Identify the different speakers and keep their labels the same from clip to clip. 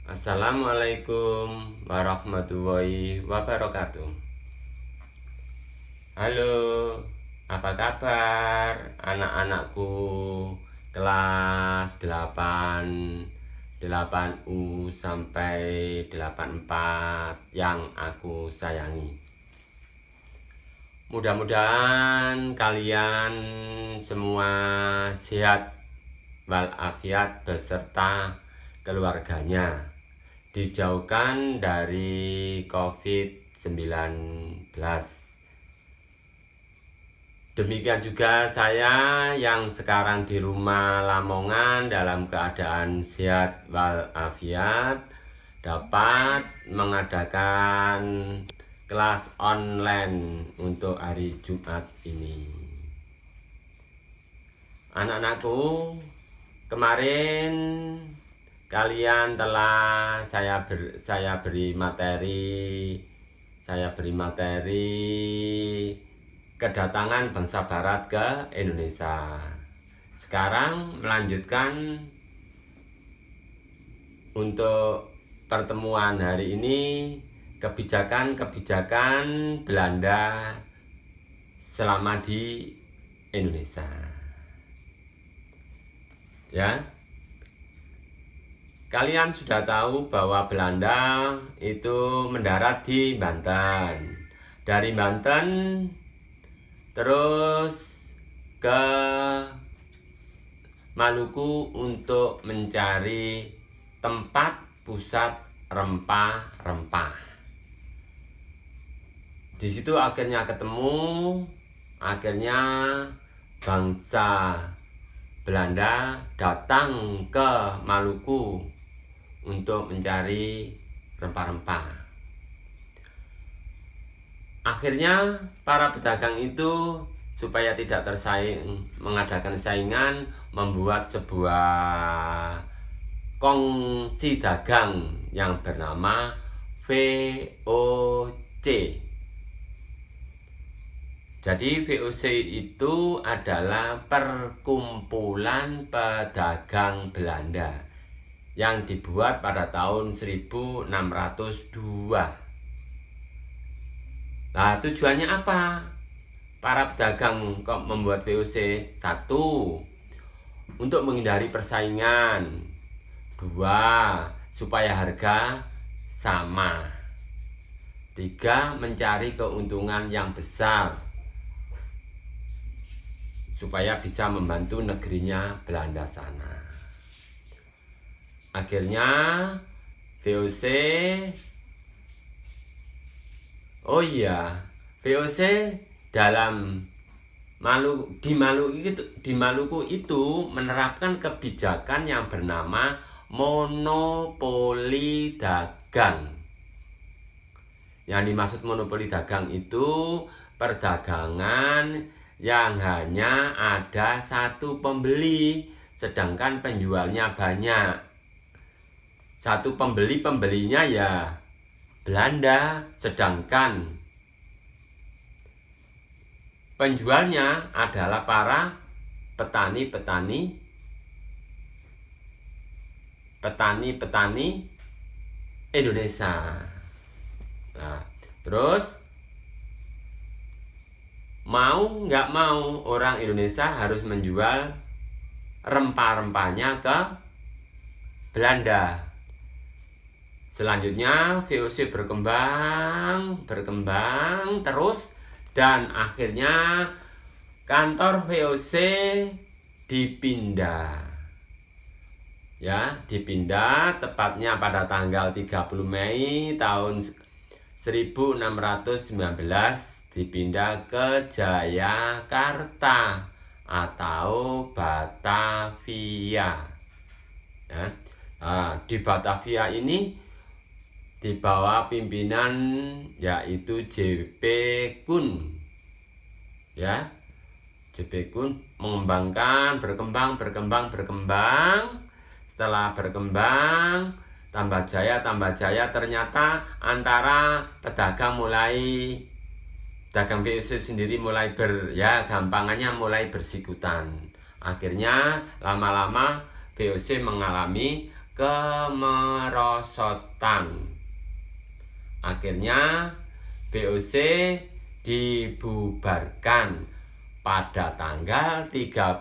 Speaker 1: Assalamualaikum warahmatullahi wabarakatuh. Halo, apa kabar anak-anakku kelas 8 sampai 84 yang aku sayangi. Mudah-mudahan kalian semua sehat walafiat beserta keluarganya, dijauhkan dari COVID-19. Demikian juga saya yang sekarang di rumah Lamongan dalam keadaan sehat walafiat dapat mengadakan kelas online untuk hari Jumat ini. Anak-anakku, kemarin kalian telah saya beri materi kedatangan bangsa barat ke Indonesia. Sekarang melanjutkan untuk pertemuan hari ini kebijakan Belanda selama di Indonesia. Ya. Kalian sudah tahu bahwa Belanda itu mendarat di Banten. Dari Banten terus ke Maluku untuk mencari tempat pusat rempah-rempah. Di situ akhirnya bangsa Belanda datang ke Maluku untuk mencari rempah-rempah. Akhirnya para pedagang itu supaya tidak mengadakan saingan, membuat sebuah kongsi dagang yang bernama VOC. Jadi VOC itu adalah perkumpulan pedagang Belanda yang dibuat pada tahun 1602. Nah, tujuannya apa? Para pedagang kok membuat VOC? 1. Untuk menghindari persaingan. 2. Supaya harga sama. 3. Mencari keuntungan yang besar supaya bisa membantu negerinya Belanda sana. Akhirnya VOC di Maluku itu menerapkan kebijakan yang bernama monopoli dagang. Yang dimaksud monopoli dagang itu perdagangan yang hanya ada satu pembeli, sedangkan penjualnya banyak. Satu pembelinya ya Belanda, sedangkan penjualnya adalah para petani Indonesia. Nah, terus mau nggak mau orang Indonesia harus menjual rempah-rempahnya ke Belanda. Selanjutnya VOC berkembang terus, dan akhirnya kantor VOC dipindah. Dipindah tepatnya pada tanggal 30 Mei tahun 1619, dipindah ke Jayakarta atau Batavia. Di Batavia ini di bawah pimpinan yaitu J.P. Kuhn. J.P. Kuhn mengembangkan, berkembang. Setelah berkembang, tambah jaya, ternyata antara pedagang VOC sendiri mulai gampangannya mulai bersikutan. Akhirnya lama-lama VOC mengalami kemerosotan. Akhirnya VOC dibubarkan pada tanggal 31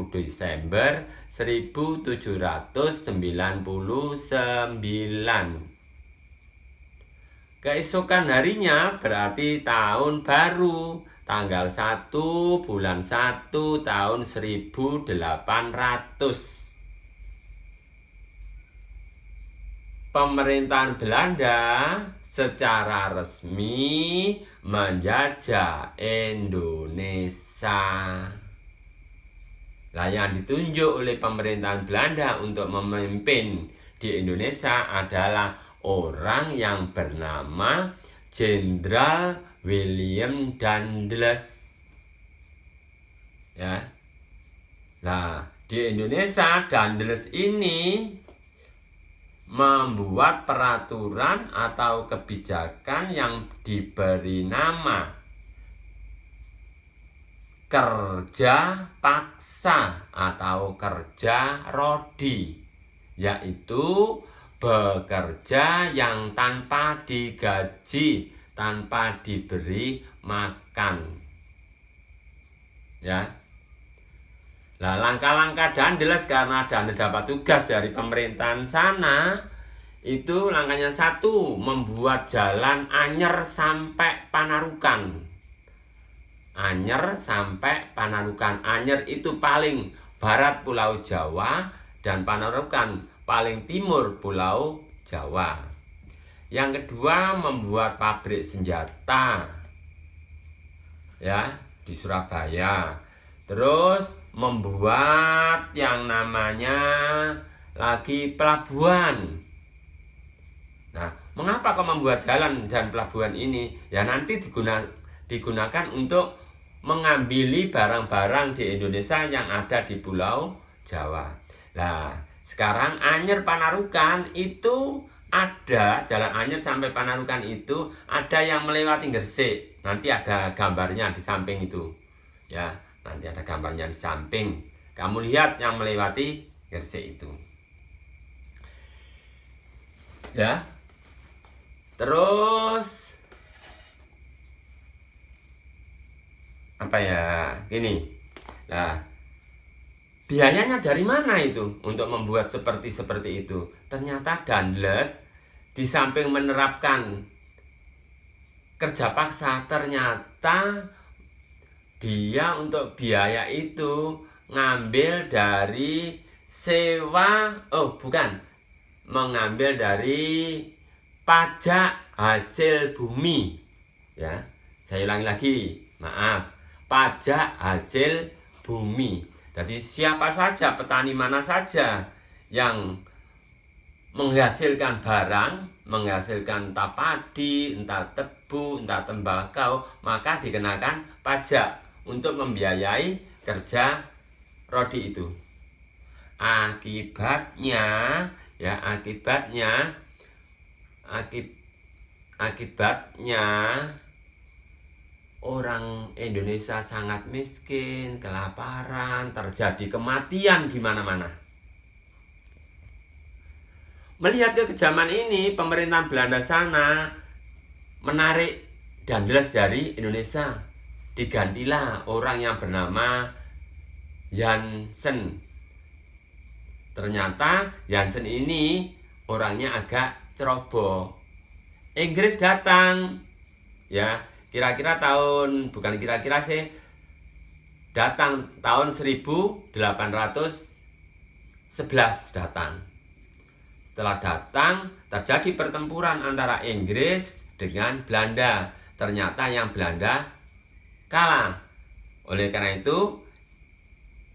Speaker 1: Desember 1799. Keesokan harinya berarti tahun baru, tanggal 1 bulan 1 tahun 1800. Pemerintahan Belanda secara resmi menjajah Indonesia. Nah, yang ditunjuk oleh pemerintahan Belanda untuk memimpin di Indonesia adalah orang yang bernama Jenderal William Dandes. Ya. Nah, di Indonesia Dandes ini membuat peraturan atau kebijakan yang diberi nama kerja paksa atau kerja rodi, yaitu bekerja yang tanpa digaji, tanpa diberi makan. Ya. Nah, langkah-langkah Dandes karena Dandes dapat tugas dari pemerintahan sana, itu langkahnya satu, membuat jalan Anyer sampai Panarukan. Anyer sampai Panarukan. Anyer itu paling barat Pulau Jawa dan Panarukan paling timur Pulau Jawa. Yang kedua, membuat pabrik senjata, ya, di Surabaya. Terus membuat yang namanya lagi pelabuhan. Nah, mengapa kok membuat jalan dan pelabuhan ini? Ya nanti digunakan untuk mengambil barang-barang di Indonesia yang ada di Pulau Jawa. Nah, sekarang Anyer Panarukan itu ada, jalan Anyer sampai Panarukan itu ada yang melewati Gresik. Nanti ada gambarnya di samping itu. Ya. Nanti ada gambarnya di samping. Kamu lihat yang melewati Gresik itu. Ya. Terus apa ya? Gini. Nah, biayanya dari mana itu untuk membuat seperti itu? Ternyata Dandes di samping menerapkan kerja paksa, ternyata dia untuk biaya itu ngambil dari mengambil dari pajak hasil bumi. Ya, saya ulangi lagi, maaf, pajak hasil bumi. Jadi siapa saja, petani mana saja yang menghasilkan barang, menghasilkan entah padi, entah tebu, entah tembakau, maka dikenakan pajak untuk membiayai kerja rodi itu. Akibatnya orang Indonesia sangat miskin, kelaparan, terjadi kematian di mana-mana. Melihat kekejaman ini, pemerintahan Belanda sana menarik Dandes dari Indonesia. Digantilah orang yang bernama Jansen. Ternyata Jansen ini orangnya agak ceroboh. Inggris datang, ya, kira-kira tahun, bukan kira-kira sih, datang tahun 1811 datang. Setelah datang, terjadi pertempuran antara Inggris dengan Belanda. Ternyata yang Belanda kalah. Oleh karena itu,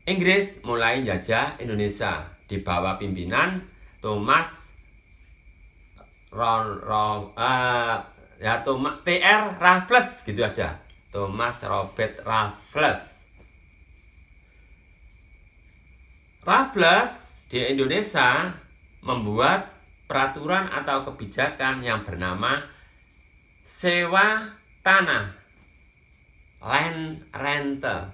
Speaker 1: Inggris mulai jajah Indonesia di bawah pimpinan Thomas T.R. Raffles, gitu aja. Thomas Robert Raffles. Raffles di Indonesia membuat peraturan atau kebijakan yang bernama sewa tanah, land rental.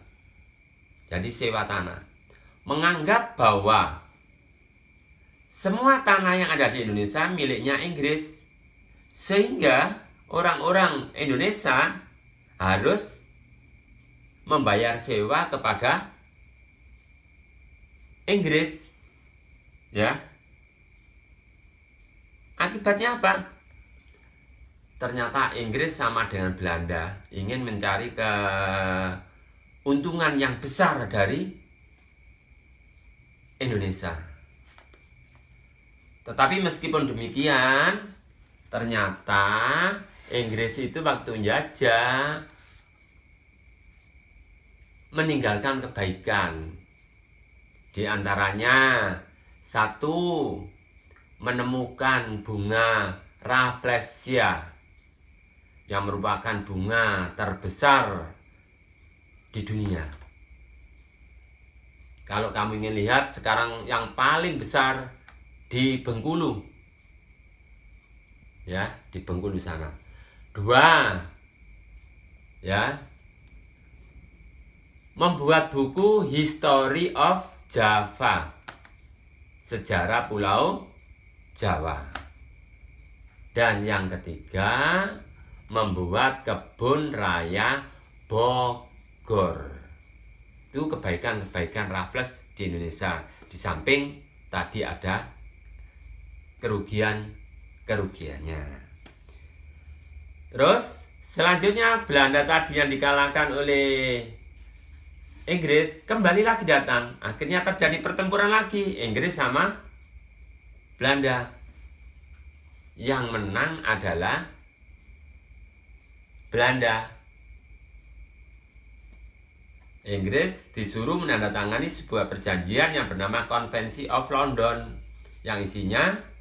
Speaker 1: Jadi sewa tanah, menganggap bahwa semua tanah yang ada di Indonesia miliknya Inggris. Sehingga orang-orang Indonesia harus membayar sewa kepada Inggris. Ya. Akibatnya apa? Ternyata Inggris sama dengan Belanda ingin mencari keuntungan yang besar dari Indonesia. Tetapi meskipun demikian, ternyata Inggris itu waktu menjajah meninggalkan kebaikan. Di antaranya, satu, menemukan bunga Rafflesia yang merupakan bunga terbesar di dunia. Kalau kamu ingin lihat, sekarang yang paling besar di Bengkulu. Ya, di Bengkulu sana. Dua, ya, membuat buku History of Java, sejarah Pulau Jawa. Dan yang ketiga, membuat kebun raya Bogor. Itu kebaikan-kebaikan Raffles di Indonesia. Di samping tadi ada kerugiannya. Terus selanjutnya Belanda tadi yang dikalahkan oleh Inggris kembali lagi datang. Akhirnya terjadi pertempuran lagi, Inggris sama Belanda. Yang menang adalah Belanda. Inggris disuruh menandatangani sebuah perjanjian yang bernama Konvensi of London, yang isinya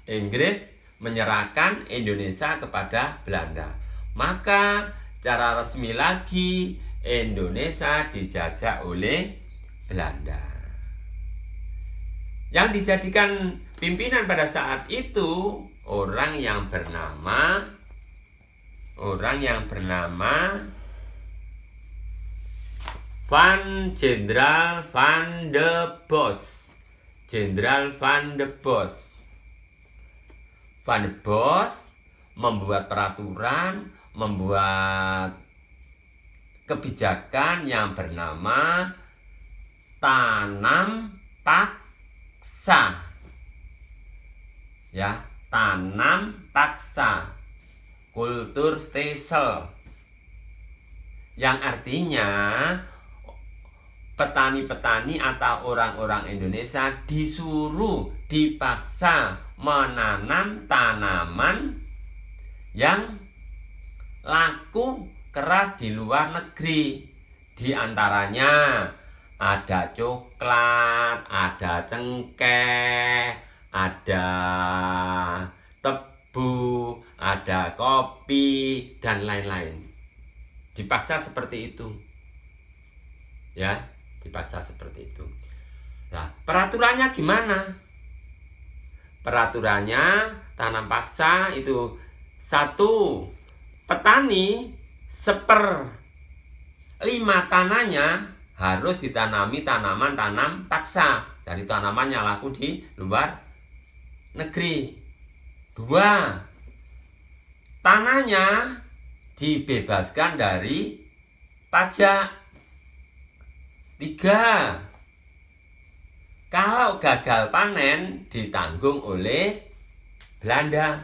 Speaker 1: Inggris menyerahkan Indonesia kepada Belanda. Maka secara resmi lagi Indonesia dijajah oleh Belanda. Yang dijadikan pimpinan pada saat itu orang yang bernama Jenderal Van de Bos. Jenderal Van de Bos. Van de Bos membuat peraturan, membuat kebijakan yang bernama tanam paksa. Ya, tanam paksa. Kultur stelsel. Yang artinya petani-petani atau orang-orang Indonesia dipaksa menanam tanaman yang laku keras di luar negeri. Di antaranya ada coklat, ada cengkeh, ada tebu, ada kopi, dan lain-lain. Dipaksa seperti itu. Ya, dipaksa seperti itu. Nah, peraturannya gimana? Peraturannya tanam paksa itu satu, petani 1/5 tanahnya harus ditanami tanaman tanam paksa. Jadi tanamannya laku di luar negeri. 2, tanahnya dibebaskan dari pajak. 3, kalau gagal panen ditanggung oleh Belanda.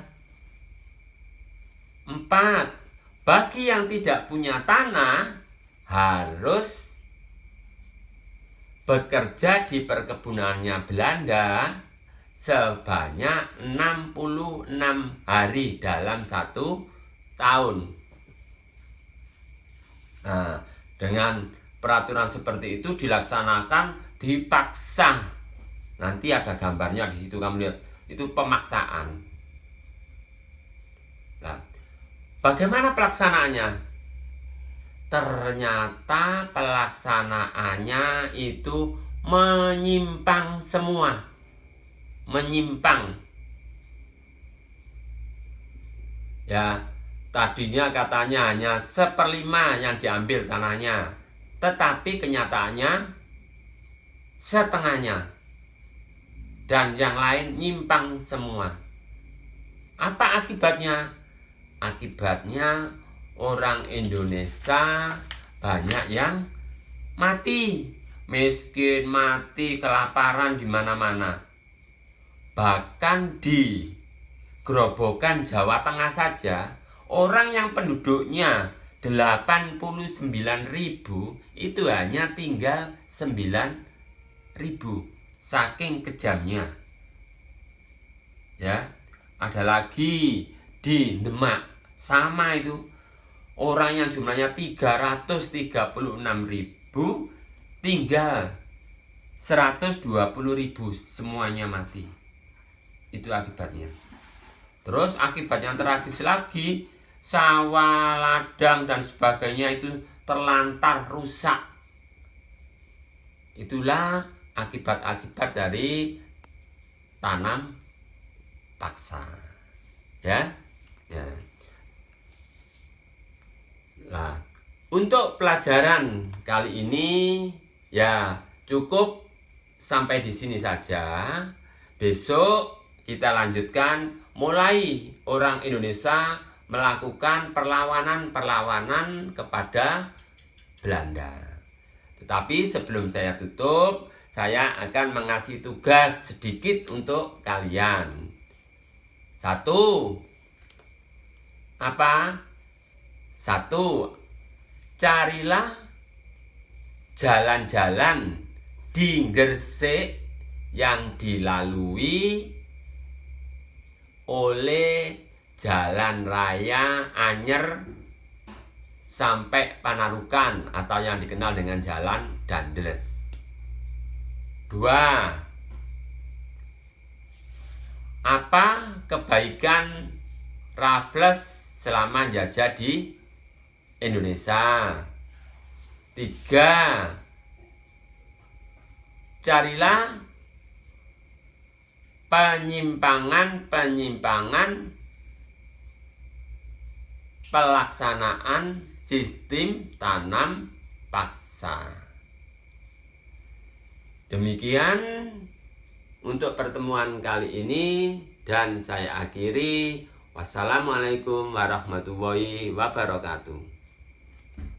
Speaker 1: 4, bagi yang tidak punya tanah harus bekerja di perkebunannya Belanda sebanyak 66 hari dalam 1 tahun. Nah, dengan peraturan seperti itu dilaksanakan dipaksa. Nanti ada gambarnya di situ, kamu lihat. Itu pemaksaan. Nah, bagaimana pelaksanaannya? Ternyata pelaksanaannya itu menyimpang semua. Menyimpang. Ya, tadinya katanya hanya 1/5 yang diambil tanahnya. Tetapi kenyataannya setengahnya. dan yang lain nyimpang semua. Apa akibatnya? Akibatnya orang Indonesia banyak yang mati, miskin, mati, kelaparan di mana-mana. Bahkan di Grobogan, Jawa Tengah saja, orang yang penduduknya 89.000 itu hanya tinggal 9.000, saking kejamnya. Ya, ada lagi di Demak, sama itu. Orang yang jumlahnya 336.000 tinggal 120.000, semuanya mati. Itu akibatnya. Terus akibat yang tragis lagi, sawah, ladang dan sebagainya itu terlantar, rusak. Itulah akibat-akibat dari tanam paksa. Ya. Nah, untuk pelajaran kali ini ya cukup sampai di sini saja. Besok kita lanjutkan, mulai orang Indonesia melakukan perlawanan kepada Belanda. Tetapi sebelum saya tutup, saya akan mengasih tugas sedikit untuk kalian. 1. Apa? 1. Carilah jalan-jalan di Gresik yang dilalui oleh jalan raya Anyer sampai Panarukan atau yang dikenal dengan jalan Dandeles. 2. Apa kebaikan Raffles selama jajah di Indonesia? 3. Carilah penyimpangan pelaksanaan sistem tanam paksa. Demikian untuk pertemuan kali ini, dan saya akhiri. Wassalamualaikum warahmatullahi wabarakatuh.